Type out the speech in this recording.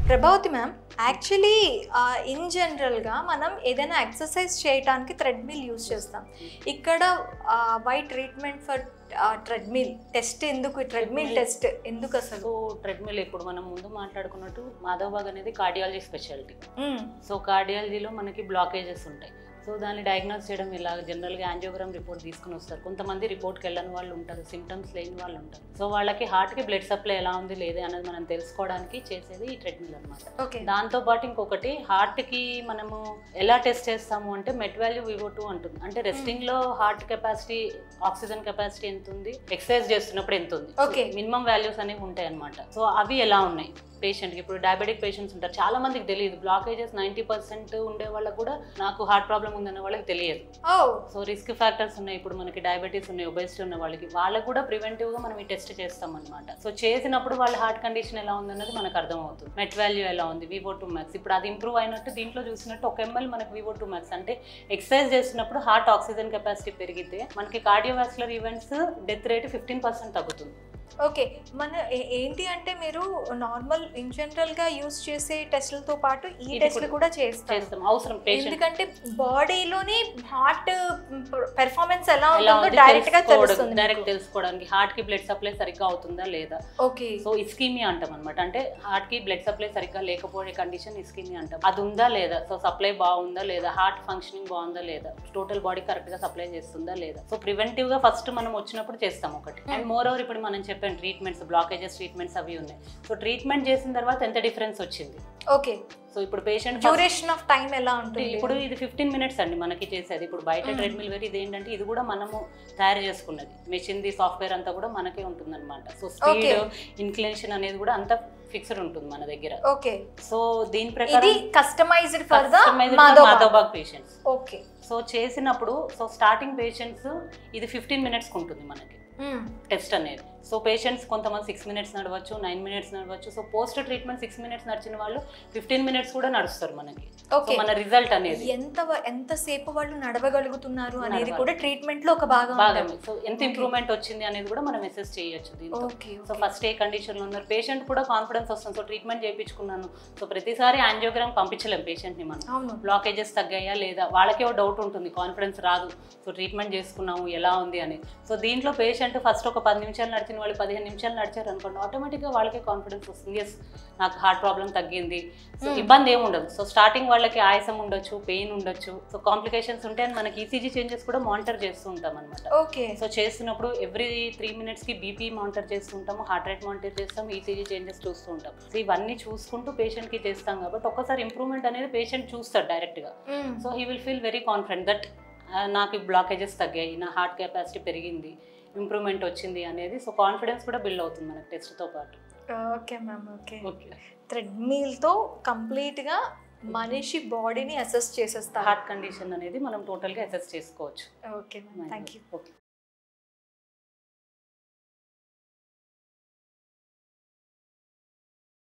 Prabhavati ma'am, actually in జనరల్గా మనం ఏదైనా ఎక్సర్సైజ్ చేయడానికి థ్రెడ్మిల్ యూజ్ చేస్తాం. ఇక్కడ why treatment for treadmill test ఎందుకు? ట్రెడ్మిల్ టెస్ట్ ఎందుకు అసలు? సో ట్రెడ్మిల్ ఇప్పుడు మనం ముందు మాట్లాడుకున్నట్టు మాధవబాగ్ అనేది కార్డియాలజీ స్పెషాలిటీ. సో కార్డియాలజీలో మనకి బ్లాకేజెస్ ఉంటాయి. సో దాన్ని డయాగ్నోస్ చేయడం ఇలా జనరల్గా యాంజియోగ్రామ్ రిపోర్ట్ తీసుకుని వస్తారు. కొంతమంది రిపోర్ట్కి వెళ్ళని వాళ్ళు ఉంటారు, సిమ్టమ్స్ లేని వాళ్ళు ఉంటారు. సో వాళ్ళకి హార్ట్కి బ్లడ్ సప్లై ఎలా ఉంది లేదా అనేది మనం తెలుసుకోవడానికి చేసేది ఈ ట్రెడ్మిల్ అనమాట. దాంతోపాటు ఇంకొకటి హార్ట్కి మనము ఎలా టెస్ట్ చేస్తాము అంటే మెట్ వాల్యూ VO2 అంటుంది. అంటే రెస్టింగ్లో హార్ట్ కెపాసిటీ, ఆక్సిజన్ కెపాసిటీ ఎంత ఉంది, ఎక్సర్సైజ్ చేస్తున్నప్పుడు ఎంత ఉంది, మినిమం వాల్యూస్ అనేవి ఉంటాయి అనమాట. సో అవి ఎలా ఉన్నాయి పేషెంట్కి. ఇప్పుడు డయాబెటిక్ పేషెంట్స్ ఉంటారు, చాలా మందికి తెలియదు. బ్లాకేజెస్ 90% ఉండే వాళ్ళకి కూడా నాకు హార్ట్ ప్రాబ్లం ఉందన్న వాళ్ళకి తెలియదు. సో రిస్క్ ఫ్యాక్టర్స్ ఉన్నాయి, ఇప్పుడు మనకి డయాబెటీస్ ఉన్నాయి, ఒబెసిటీ ఉన్న వాళ్ళకి కూడా ప్రివెంటివ్గా మనం ఈ టెస్ట్ చేస్తాం అనమాట. సో చేసినప్పుడు వాళ్ళ హార్ట్ కండిషన్ ఎలా ఉందన్నది మనకు అర్థమవుతుంది. మెట్ వాల్యూ ఎలా ఉంది, VO2 max. ఇప్పుడు అది ఇంప్రూవ్ అయినట్టు దీంట్లో చూసినట్టు 1 ml మనకి VO2 max. అంటే ఎక్సర్సైజ్ చేసినప్పుడు హార్ట్ ఆక్సిజన్ కెపాసిటీ పెరిగితే మనకి కార్డియోవాస్కులర్ ఈవెంట్స్ డెత్ రేట్ 15% తగ్గుతుంది. ఓకే, మన ఏంటి అంటే మీరు నార్మల్ ఇన్ జనరల్ గా యూజ్ చేసే టెస్ట్లతో పాటు ఈ టెస్ట్లు కూడా చేస్తాం అవసరం. ఎందుకంటే బాడీలోని హార్ట్ పెర్ఫార్మెన్స్ ఎలా ఉంటుందో డైరెక్ట్ గా తెలుస్తుంది. డైరెక్ట్ తెలుసుకోవడానికి హార్ట్ కి బ్లడ్ సప్లై సరిగ్గా అవుతుందా లేదా. ఓకే, సో ఇస్కీమియా అంటాం అనమాట. అంటే హార్ట్ కి బ్లడ్ సప్లై సరిగ్గా లేకపోయే కండిషన్ ఇస్కీమియా అంటాం. అది ఉందా లేదా, సో సప్లై బాగుందా లేదా, హార్ట్ ఫంక్షనింగ్ బాగుందా లేదా, టోటల్ బాడీ కరెక్ట్ గా సప్లై చేస్తుందా లేదా. సో ప్రివెంటివ్ గా ఫస్ట్ మనం వచ్చినప్పుడు చేస్తాం ఒకటి. అండ్ మోర్ ఓవర్ ఇప్పుడు మనం చెప్పాను ట్రీట్మెంట్స్, బ్లాకేజెస్ ట్రీట్మెంట్స్ అవి ఉన్నాయి. సో ట్రీట్మెంట్ చేసిన తర్వాత ఎంత డిఫరెన్స్ వచ్చింది. ఓకే, సో ఇప్పుడు పేషెంట్ డ్యూరేషన్ ఆఫ్ టైం ఎలా ఉంటుంది? ఇప్పుడు ఇది 15 minutes అండి మనకి చేసేది. ఇప్పుడు బయట ట్రెడ్మిల్ వేరు, ఇది ఏంటంటే ఇది కూడా మనము తయారు చేసుకున్నది. మెషిన్ ది సాఫ్ట్వేర్ అంతా కూడా మనకే ఉంటుంది అనమాట. సో స్పీడ్, ఇన్క్లినేషన్ అనేది కూడా అంతా ఫిక్స్డ్ ఉంటుంది మన దగ్గర. ఓకే, సో దీని ప్రకారం customised for the Madhavbaug patients. Okay, so చేసినప్పుడు సో స్టార్టింగ్ పేషెంట్స్ ఇది 15 minutes ఉంటుంది మనకి టెస్ట్ అనేది. సో పేషెంట్స్ కొంతమంది 6 minutes నడవచ్చు, 9 minutes నడవచ్చు. సో పోస్ట్ ట్రీట్మెంట్ 6 minutes నడిచిన వాళ్ళు 15 minutes కూడా నడుస్తారు మనకి. మన రిజల్ట్ అనేది ఎంతసేపు వాళ్ళు నడవగలుగుతున్నారు అనేది కూడా ట్రీట్మెంట్ లో ఒక భాగం. సో ఎంత ఇంప్రూవ్మెంట్ వచ్చింది అనేది కూడా మనం అసెస్ చేయొచ్చు దీంతో. సో ఫస్ట్ ఏ కండిషన్ లో ఉన్నారు పేషెంట్ కూడా కాన్ఫిడెన్స్ వస్తుంది. సో ట్రీట్మెంట్ చేయించుకున్నాను, సో ప్రతిసారి యాంజియోగ్రామ్ పంపించలేం పేషెంట్ ని మనం. బ్లాకేజెస్ తగ్గాయా లేదా వాళ్ళకే ఒక డౌట్ ఉంటుంది, కాన్ఫిడెన్స్ రాదు. సో ట్రీట్మెంట్ చేసుకున్నాము ఎలా ఉంది అని. సో దీంట్లో పేషెంట్ ఫస్ట్ ఒక 10 నిమిషాలు నడిచిన వాళ్ళు 15 నిమిషాలు నడిచారు అనుకోండి, ఆటోమేటిక్గా వాళ్ళకే కాన్ఫిడెన్స్ వస్తుంది. ఎస్ నాకు హార్ట్ ప్రాబ్లం తగ్గింది. సో ఇబ్బంది ఏమి ఉండదు. సో స్టార్టింగ్ వాళ్ళకి ఆయాసం ఉండొచ్చు, పెయిన్ ఉండొచ్చు, సో కాంప్లికేషన్స్ ఉంటే మనకి ఈసీజీ చేంజెస్ కూడా మానిటర్ చేస్తూ ఉంటాం అనమాట. సో చేస్తున్నప్పుడు ఎవ్రీ 3 minutes బీపీ మానిటర్ చేస్తూ ఉంటాము, హార్ట్ రేట్ మానిటర్ చేస్తాం, ఈసీజీ చేంజెస్ చూస్తూ ఉంటాం. సో ఇవన్నీ చూసుకుంటూ పేషెంట్కి చేస్తాం కాబట్టి ఒక్కసారి ఇంప్రూవ్మెంట్ అనేది పేషెంట్ చూస్తాడు డైరెక్ట్గా. So he will feel very confident that నాకు బ్లాకేజెస్ తగ్గాయి, నా హార్ట్ కెపాసిటీ పెరిగింది, ఇంప్రూవ్మెంట్ వచ్చింది అనేది. సో కాన్ఫిడెన్స్ కూడా బిల్డ్ అవుతుంది మనకి టెస్ట్తో పాటు. Okay ma'am, okay. థ్రెడ్మిల్తో కంప్లీట్గా మనిషి బాడీని అసెస్ చేసేస్తారు, హార్ట్ కండిషన్ అనేది మనం టోటల్గా అసెస్ చేసుకోవచ్చు. Okay ma'am, thank you. Okay.